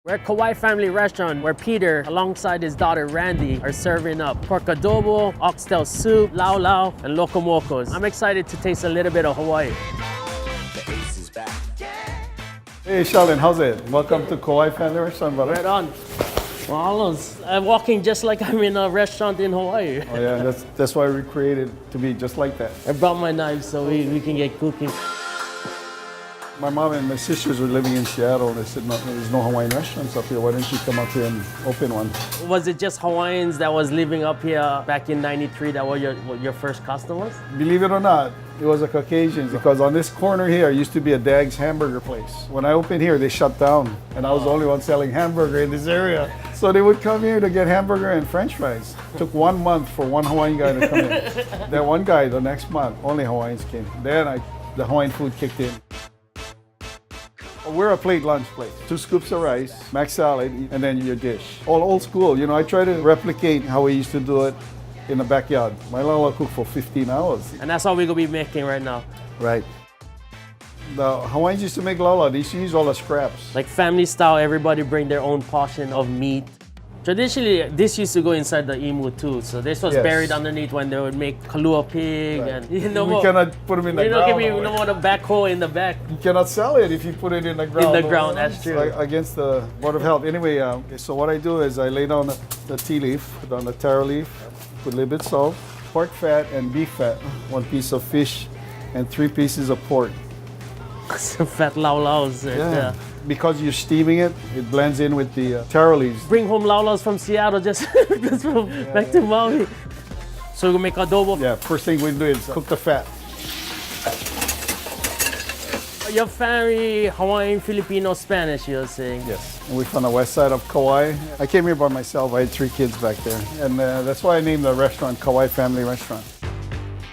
We're at Kauai Family Restaurant where Peter, alongside his daughter Randy, are serving up pork adobo, oxtail soup, lau lau, and locomocos. I'm excited to taste a little bit of Hawaii. Hey Sheldon, how's it? Welcome to Kauai Family Restaurant, brother. Right on. Wow, I'm walking just like I'm in a restaurant in Hawaii. Oh yeah, that's why we created to be just like that. I brought my knives so we can get cooking. My mom and my sisters were living in Seattle. They said, no, there's no Hawaiian restaurants up here. Why don't you come up here and open one? Was it just Hawaiians that was living up here back in '93 that were your first customers? Believe it or not, it was a Caucasians because on this corner here used to be a Dag's hamburger place. When I opened here, they shut down and I was the only one selling hamburger in this area. So they would come here to get hamburger and french fries. It took 1 month for one Hawaiian guy to come in. That one guy, the next month, only Hawaiians came. Then the Hawaiian food kicked in. We're a plate lunch place. 2 scoops of rice, mac salad, and then your dish. All old school. You know, I try to replicate how we used to do it in the backyard. My lala cooked for 15 hours. And that's all we're gonna be making right now. Right. The Hawaiians used to make lala. They used to use all the scraps. Like family style, everybody bring their own portion of meat. Traditionally, this used to go inside the imu too. So this was buried underneath when they would make kalua pig and we cannot put them in the ground. You don't want a backhoe in the back. You cannot sell it if you put it in the ground. In the ground, that's true. Against the Board of Health. Anyway, so what I do is I lay down the tea leaf, put on the taro leaf, put a little bit of salt, pork fat and beef fat, 1 piece of fish, and 3 pieces of pork. Some fat Lau Laus. Yeah. Because you're steaming it, it blends in with the taro leaves. Bring home Lau Laus from Seattle, just from back to Maui. So we're gonna make adobo? Yeah, first thing we do is cook the fat. Your family, Hawaiian, Filipino, Spanish, you're saying? Yes. And we're from the west side of Kauai. I came here by myself. I had 3 kids back there. And that's why I named the restaurant Kauai Family Restaurant.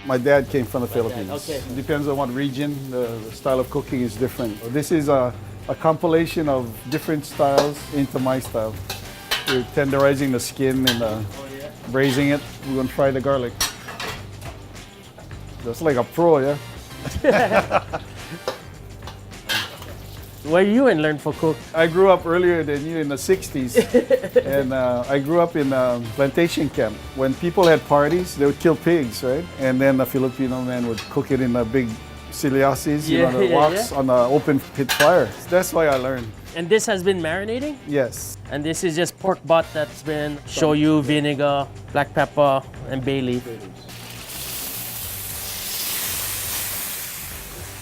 My dad came from the Philippines. Okay. It depends on what region, the style of cooking is different. This is a compilation of different styles into my style. We're tenderizing the skin and braising it. We're gonna fry the garlic. That's like a pro, yeah? Where you and learn for cook? I grew up earlier than you in the 60s. And I grew up in a plantation camp. When people had parties, they would kill pigs, right? And then the Filipino men would cook it in a big siliasis, the woks on the open pit fire. That's why I learned. And this has been marinating? Yes. And this is just pork butt that's been shoyu, vinegar, black pepper, and bay leaf.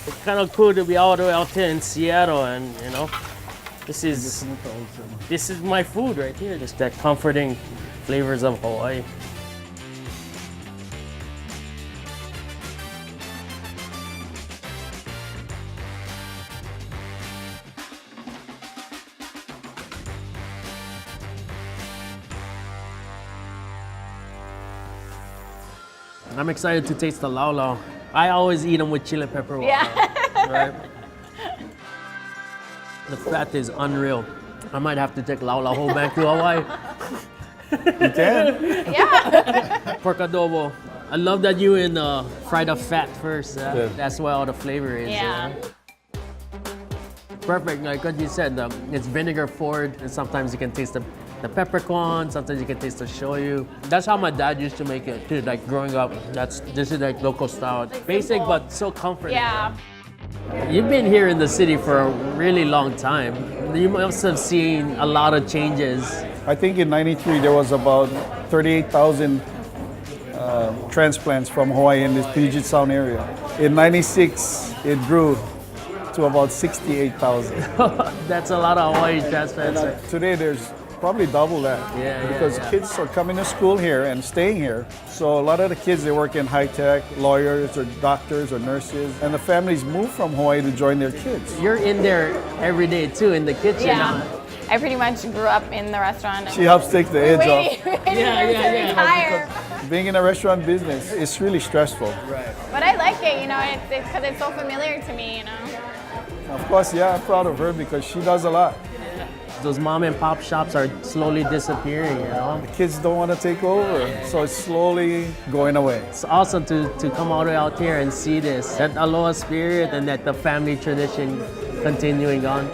It's kind of cool to be all the way out here in Seattle, and you know, this is my food right here. Just that comforting flavors of Hawaii. I'm excited to taste the lau lau. I always eat them with chili pepper water. Yeah. Right? The fat is unreal. I might have to take lau lau whole back to Hawaii. You can? Yeah. Pork adobo. I love that you fry the fat first. That's where all the flavor is. Yeah. Perfect, like what you said, it's vinegar forward, and sometimes you can taste the peppercorn, sometimes you can taste the shoyu. That's how my dad used to make it too, like growing up. This is like local style. Basic, but so comforting. Yeah. You've been here in the city for a really long time. You must have seen a lot of changes. I think in '93 there was about 38,000 transplants from Hawaii in this Puget Sound area. In '96 it grew to about 68,000. That's a lot of Hawaii transplants. Today there's probably double that. Because kids are coming to school here and staying here. So a lot of the kids, they work in high tech, lawyers or doctors or nurses, and the families move from Hawaii to join their kids. You're in there every day too, in the kitchen. Yeah. I pretty much grew up in the restaurant. She helps take the edge off. Retire. Being in a restaurant business, it's really stressful. Right. But I like it, you know, it's because it's so familiar to me, you know. Of course, yeah, I'm proud of her because she does a lot. Those mom and pop shops are slowly disappearing, you know? The kids don't want to take over, so it's slowly going away. It's awesome to come all the way out here and see this, that aloha spirit and that the family tradition continuing on.